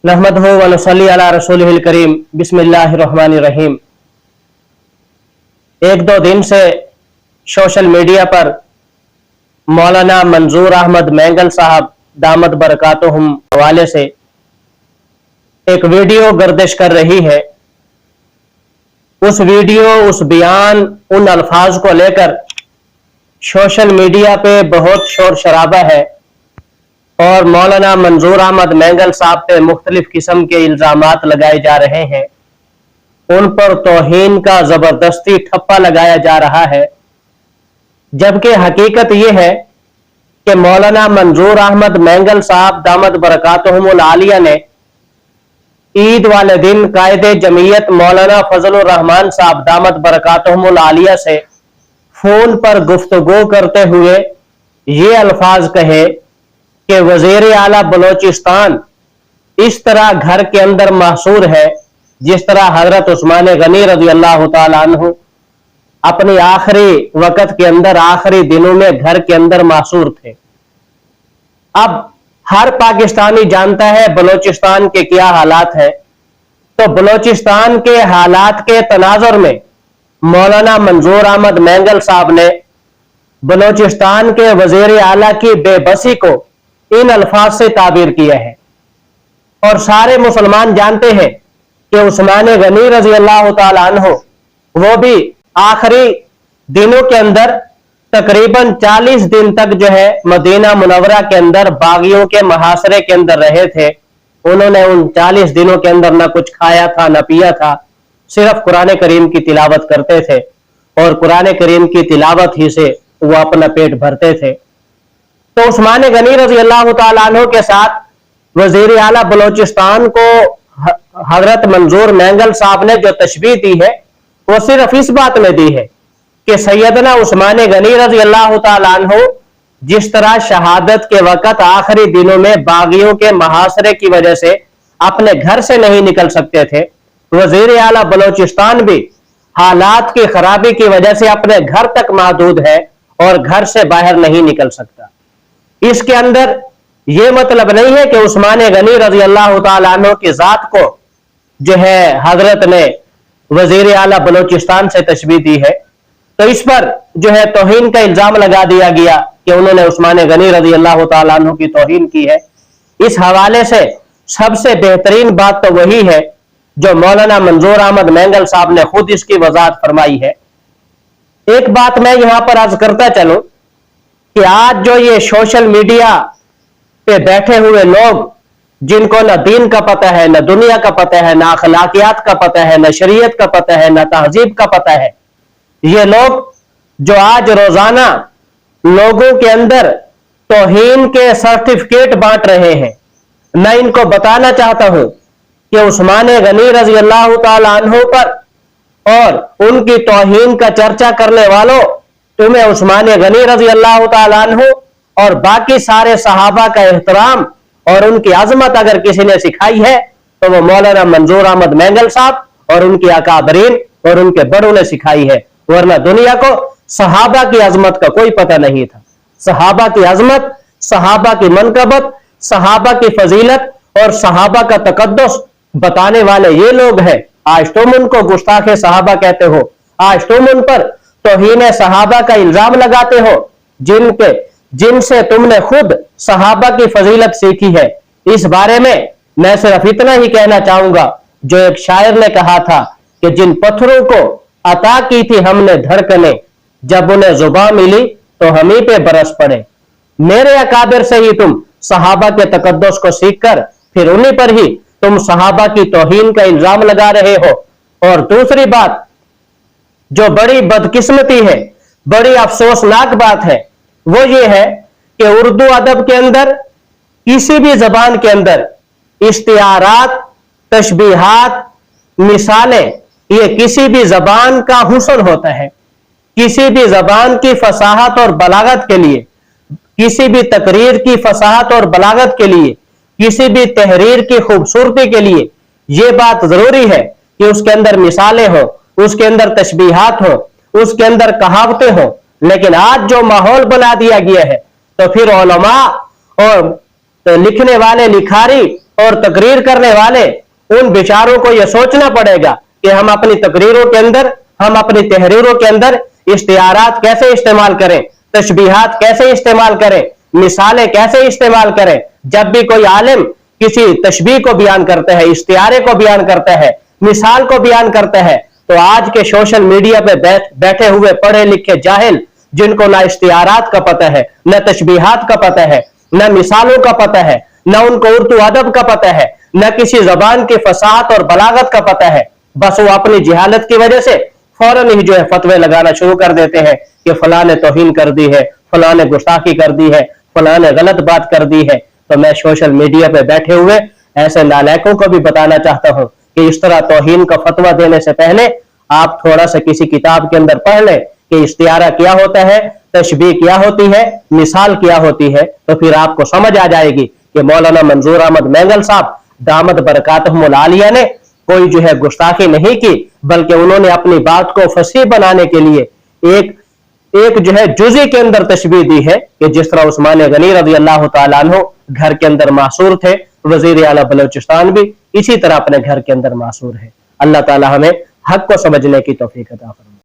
नहमदहु व नसल्ली अला रसूलिहिल करीम। बिस्मिल्लाहिर्रहमानिर्रहीम। एक दो दिन से सोशल मीडिया पर मौलाना मंजूर अहमद मैंगल साहब दामद बरकातुहुम हवाले से एक वीडियो गर्दिश कर रही है। उस वीडियो, उस बयान, उन अल्फाज को लेकर सोशल मीडिया पे बहुत शोर शराबा है और मौलाना मंजूर अहमद मैंगल साहब पे मुख्तलिफ किस्म के इल्जामात लगाए जा रहे हैं। उन पर तौहीन का जबरदस्ती ठप्पा लगाया जा रहा है, जबकि हकीकत यह है कि मौलाना मंजूर अहमद मैंगल साहब दामद बरकातुहुमुल आलिया ने ईद वाले दिन कायदे जमीयत मौलाना फजलुर रहमान साहब दामद बरकातुहुमुल आलिया से फोन पर गुफ्तगू करते हुए ये अल्फाज कहे कि वजीर आला बलोचिस्तान इस तरह घर के अंदर महसूर है जिस तरह हजरत उस्मान गनी रज़ी अल्लाह तआला अन्हु अपने आखिरी वक्त के अंदर, आखिरी दिनों में घर के अंदर महसूर थे। अब हर पाकिस्तानी जानता है बलोचिस्तान के क्या हालात हैं, तो बलोचिस्तान के हालात के तनाजुर में मौलाना मंजूर अहमद मैंगल साहब ने बलोचिस्तान के वजीर आला की बेबसी को इन अल्फाज से ताबीर किया है। और सारे मुसलमान जानते हैं कि उस्मान गनी रज़ी अल्लाह तआला अन्हु वो भी आखिरी दिनों के अंदर तकरीबन 40 दिन तक जो है मदीना मुनव्वरा के अंदर बागियों के मुहासरे के अंदर रहे थे। उन्होंने उन 40 दिनों के अंदर ना कुछ खाया था, ना पिया था, सिर्फ कुरान करीम की तिलावत करते थे और कुरान करीम की तिलावत ही से वो अपना पेट भरते थे। तो उस्मान गनी रज़ी अल्लाह तआला अन्हु के साथ वजीर आला बलोचिस्तान को हजरत मंजूर मैंगल साहब ने जो तशबीह दी है वो सिर्फ इस बात में दी है कि सैयदना उस्मान गनी रज़ी अल्लाह तआला अन्हु जिस तरह शहादत के वक्त आखिरी दिनों में बागियों के मुहासरे की वजह से अपने घर से नहीं निकल सकते थे, वजीर आला बलोचिस्तान भी हालात की खराबी की वजह से अपने घर तक महदूद है और घर से बाहर नहीं निकल सकता। इसके अंदर यह मतलब नहीं है कि उस्मान गनी रज़ी अल्लाह तआला अन्हु की जात को जो है हजरत ने वजीर आला बलोचिस्तान से तशबीह दी है, तो इस पर जो है तौहीन का इल्जाम लगा दिया गया कि उन्होंने उस्मान गनी रज़ी अल्लाह तआला अन्हु की तौहीन की है। इस हवाले से सबसे बेहतरीन बात तो वही है जो मौलाना मंजूर अहमद मैंगल साहब ने खुद इसकी वजाहत फरमाई है। एक बात मैं यहां पर अर्ज करता चलूं कि आज जो ये सोशल मीडिया पे बैठे हुए लोग जिनको न दीन का पता है, न दुनिया का पता है, न अखलाकियात का पता है, न शरीयत का पता है, न तहजीब का पता है, ये लोग जो आज रोजाना लोगों के अंदर तौहीन के सर्टिफिकेट बांट रहे हैं, मैं इनको बताना चाहता हूं कि उस्मान गनी रज़ी अल्लाह तआला अन्हु पर और उनकी तौहीन का चर्चा करने वालों, तुम्हें उस्मान गनी रज़ी अल्लाह तआला अन्हु और बाकी सारे सहाबा का एहतराम और उनकी अजमत अगर किसी ने सिखाई है तो वो मौलाना मंजूर अहमद मैंगल साहब और उनके अकाबरीन और उनके बड़ों ने सिखाई है, वरना दुनिया को सहाबा की अजमत का कोई पता नहीं था। सहाबा की अजमत, सहाबा की मनकबत, सहाबा की फजीलत और सहाबा का तकद्दुस बताने वाले ये लोग हैं। आज तुम उनको गुस्ताखे सहाबा कहते हो, आज तुम उन पर तौहीन सहाबा का इल्जाम लगाते हो जिनसे तुमने खुद सहाबा की फजीलत सीखी है। इस बारे में मैं सिर्फ इतना ही कहना चाहूंगा जो एक शायर ने कहा था कि जिन पत्थरों को अता की थी हमने धड़कने, जब उन्हें जुबान मिली तो हम ही पे बरस पड़े। मेरे अकाबिर से ही तुम सहाबा के तकद्दुस को सीखकर फिर उन्हीं पर ही तुम सहाबा की तौहीन का इल्जाम लगा रहे हो। और दूसरी बात जो बड़ी बदकिस्मती है, बड़ी अफसोसनाक बात है, वो ये है कि उर्दू अदब के अंदर किसी भी जबान के अंदर इश्तियारात, तशबीहात, मिसालें, ये किसी भी जबान का हुस्न होता है। किसी भी जबान की फसाहत और बलागत के लिए, किसी भी तकरीर की फसाहत और बलागत के लिए, किसी भी तहरीर की खूबसूरती के लिए यह बात जरूरी है कि उसके अंदर मिसालें हो, उसके अंदर तशबीहात हो, उसके अंदर कहावतें हो। लेकिन आज जो माहौल बना दिया गया है तो फिर उलमा और लिखने वाले लिखारी और तकरीर करने वाले उन बेचारों को यह सोचना पड़ेगा कि हम अपनी तकरीरों के अंदर, हम अपनी तहरीरों के अंदर इश्तिहारात कैसे इस्तेमाल करें, तशबीहात कैसे इस्तेमाल करें, मिसालें कैसे इस्तेमाल करें। जब भी कोई आलिम किसी तशबीह को बयान करते हैं, इश्तिहारे को बयान करते हैं, मिसाल को बयान करते हैं, तो आज के सोशल मीडिया पे बैठे हुए पढ़े लिखे जाहिल, जिनको ना इश्तिहारात का पता है, न तशबीहात का पता है, न मिसालों का पता है, न उनको उर्दू अदब का पता है, न किसी जबान की फसाहत और बलागत का पता है, बस वो अपनी जिहालत की वजह से फौरन ही जो है फतवे लगाना शुरू कर देते हैं कि फलां ने तौहीन कर दी है, फलां ने गुस्ताखी कर दी है, फलां ने गलत बात कर दी है। तो मैं सोशल मीडिया पे बैठे हुए ऐसे नालायकों को भी बताना चाहता हूं कि इस तरह तौहीन का फतवा देने से पहले आप थोड़ा सा किसी किताब के अंदर पढ़ लें कि इश्तिहारा क्या होता है, तशबीह क्या होती है, मिसाल क्या होती है, तो फिर आपको समझ आ जाएगी कि मौलाना मंजूर अहमद मैंगल साहब दामद बरकातहुमुल आलिया ने कोई जो है गुस्ताखी नहीं की, बल्कि उन्होंने अपनी बात को फसीह बनाने के लिए एक जो है जुज़ी के अंदर तशबीह दी है कि जिस तरह उस्मान गनी रज़ी अल्लाह तआला अन्हु घर के अंदर मासूर थे, वजीर आला बलूचिस्तान भी इसी तरह अपने घर के अंदर मासूर है। अल्लाह ताला हमें हक को समझने की तौफीक अता फरमाए।